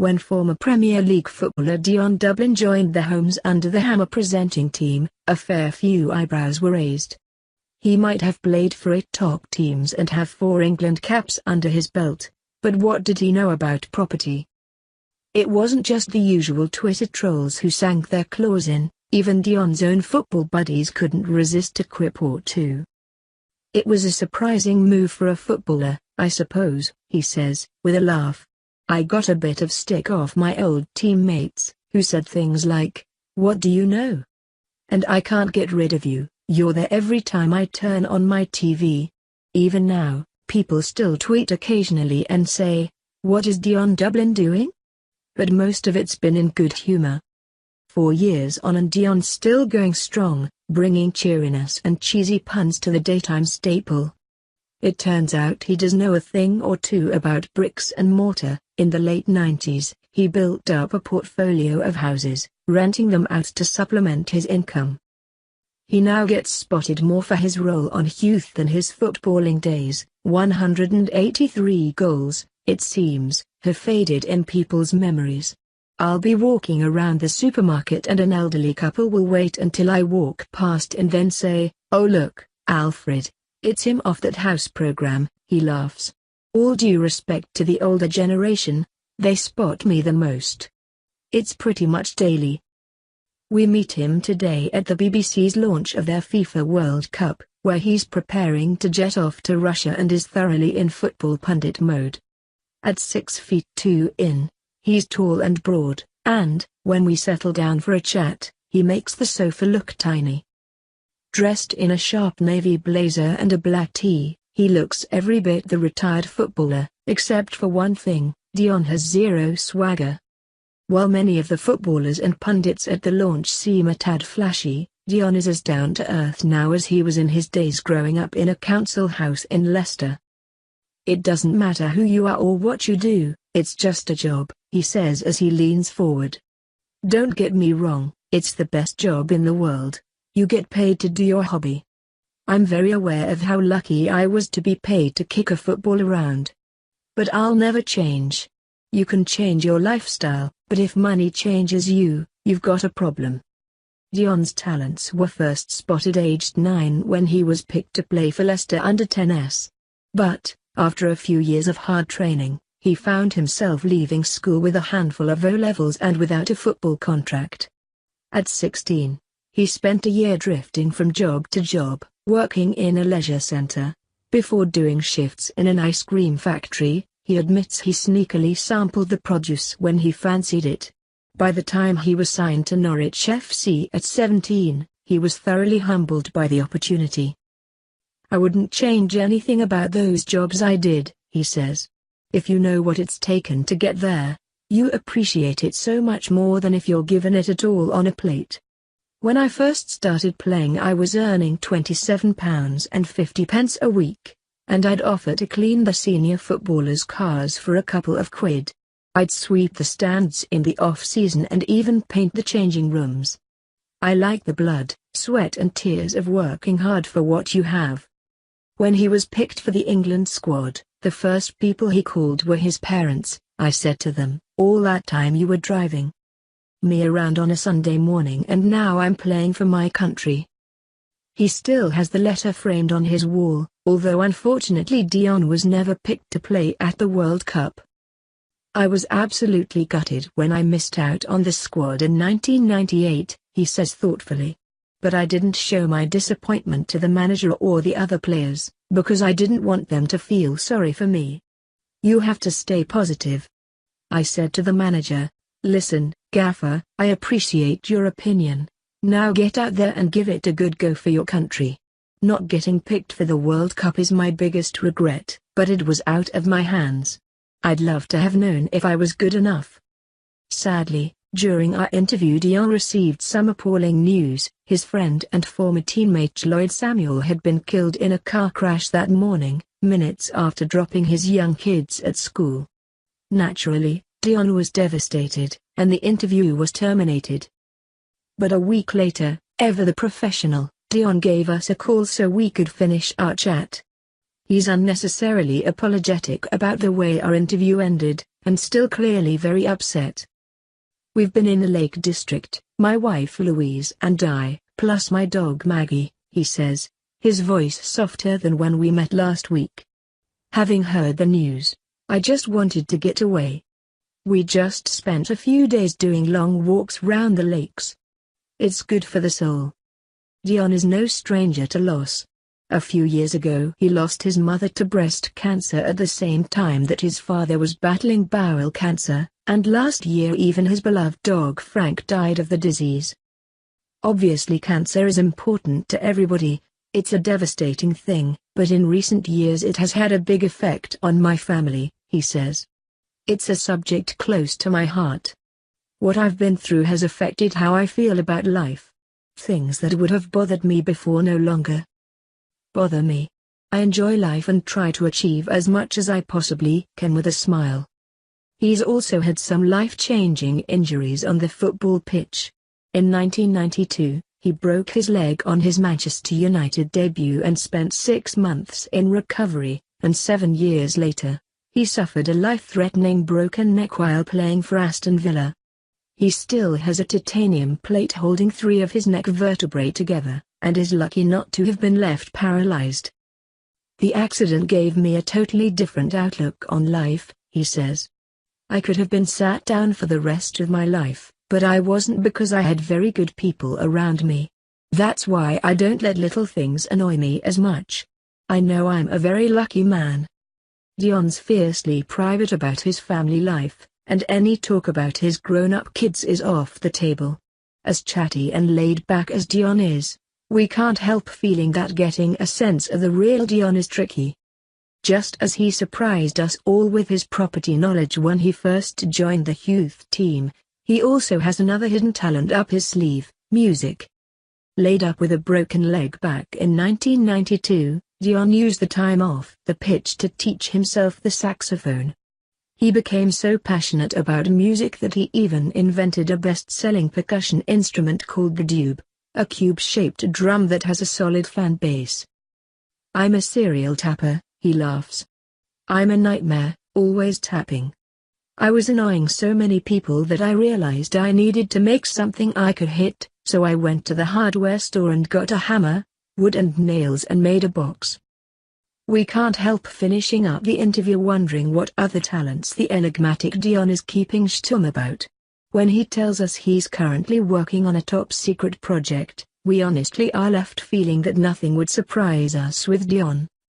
When former Premier League footballer Dion Dublin joined the Homes under the Hammer presenting team, a fair few eyebrows were raised. He might have played for 8 top teams and have 4 England caps under his belt, but what did he know about property? It wasn't just the usual Twitter trolls who sank their claws in, even Dion's own football buddies couldn't resist a quip or two. It was a surprising move for a footballer, I suppose, he says, with a laugh. I got a bit of stick off my old teammates, who said things like, "What do you know? And I can't get rid of you, you're there every time I turn on my TV." Even now, people still tweet occasionally and say, "What is Dion Dublin doing?" But most of it's been in good humor. 4 years on and Dion's still going strong, bringing cheeriness and cheesy puns to the daytime staple. It turns out he does know a thing or two about bricks and mortar. In the late 90s, he built up a portfolio of houses, renting them out to supplement his income. He now gets spotted more for his role on Youth than his footballing days. 183 goals, it seems, have faded in people's memories. I'll be walking around the supermarket and an elderly couple will wait until I walk past and then say, "Oh look, Alfred, it's him off that house program," he laughs. All due respect to the older generation, they spot me the most. It's pretty much daily. We meet him today at the BBC's launch of their FIFA World Cup, where he's preparing to jet off to Russia and is thoroughly in football pundit mode. At 6 feet 2 in, he's tall and broad, and, when we settle down for a chat, he makes the sofa look tiny. Dressed in a sharp navy blazer and a black tee, he looks every bit the retired footballer, except for one thing, Dion has zero swagger. While many of the footballers and pundits at the launch seem a tad flashy, Dion is as down-to-earth now as he was in his days growing up in a council house in Leicester. "It doesn't matter who you are or what you do, it's just a job," he says as he leans forward. "Don't get me wrong, it's the best job in the world. You get paid to do your hobby. I'm very aware of how lucky I was to be paid to kick a football around. But I'll never change. You can change your lifestyle, but if money changes you, you've got a problem." Dion's talents were first spotted aged 9 when he was picked to play for Leicester under 10s. But, after a few years of hard training, he found himself leaving school with a handful of O-levels and without a football contract. At 16, he spent a year drifting from job to job, working in a leisure center. Before doing shifts in an ice cream factory, he admits he sneakily sampled the produce when he fancied it. By the time he was signed to Norwich FC at 17, he was thoroughly humbled by the opportunity. "I wouldn't change anything about those jobs I did," he says. "If you know what it's taken to get there, you appreciate it so much more than if you're given it at all on a plate. When I first started playing I was earning £27.50 a week, and I'd offer to clean the senior footballers' cars for a couple of quid. I'd sweep the stands in the off-season and even paint the changing rooms. I like the blood, sweat and tears of working hard for what you have." When he was picked for the England squad, the first people he called were his parents. "I said to them, all that time you were driving me around on a Sunday morning and now I'm playing for my country." He still has the letter framed on his wall, although unfortunately Dion was never picked to play at the World Cup. "I was absolutely gutted when I missed out on the squad in 1998, he says thoughtfully. "But I didn't show my disappointment to the manager or the other players, because I didn't want them to feel sorry for me. You have to stay positive. I said to the manager, 'Listen, Gaffer, I appreciate your opinion. Now get out there and give it a good go for your country. Not getting picked for the World Cup is my biggest regret, but it was out of my hands. I'd love to have known if I was good enough.'" Sadly, during our interview Dion received some appalling news. His friend and former teammate Lloyd Samuel had been killed in a car crash that morning, minutes after dropping his young kids at school. Naturally, Dion was devastated, and the interview was terminated. But a week later, ever the professional, Dion gave us a call so we could finish our chat. He's unnecessarily apologetic about the way our interview ended, and still clearly very upset. We've been in the Lake District, my wife Louise and I, plus my dog Maggie, he says, his voice softer than when we met last week. Having heard the news, I just wanted to get away. We just spent a few days doing long walks round the lakes. It's good for the soul. Dion is no stranger to loss. A few years ago he lost his mother to breast cancer at the same time that his father was battling bowel cancer, and last year even his beloved dog Frank died of the disease. Obviously cancer is important to everybody, it's a devastating thing, but in recent years it has had a big effect on my family, he says. It's a subject close to my heart. What I've been through has affected how I feel about life. Things that would have bothered me before no longer bother me. I enjoy life and try to achieve as much as I possibly can with a smile. He's also had some life-changing injuries on the football pitch. In 1992, he broke his leg on his Manchester United debut and spent 6 months in recovery, and 7 years later, he suffered a life-threatening broken neck while playing for Aston Villa. He still has a titanium plate holding 3 of his neck vertebrae together, and is lucky not to have been left paralyzed. The accident gave me a totally different outlook on life, he says. I could have been sat down for the rest of my life, but I wasn't because I had very good people around me. That's why I don't let little things annoy me as much. I know I'm a very lucky man. Dion's fiercely private about his family life, and any talk about his grown-up kids is off the table. As chatty and laid back as Dion is, we can't help feeling that getting a sense of the real Dion is tricky. Just as he surprised us all with his property knowledge when he first joined the youth team, he also has another hidden talent up his sleeve, music. Laid up with a broken leg back in 1992, Dion used the time off the pitch to teach himself the saxophone. He became so passionate about music that he even invented a best-selling percussion instrument called the dube, a cube-shaped drum that has a solid fan base. I'm a serial tapper, he laughs. I'm a nightmare, always tapping. I was annoying so many people that I realized I needed to make something I could hit, so I went to the hardware store and got a hammer, wood and nails and made a box. We can't help finishing up the interview wondering what other talents the enigmatic Dion is keeping shtum about. When he tells us he's currently working on a top-secret project, we honestly are left feeling that nothing would surprise us with Dion.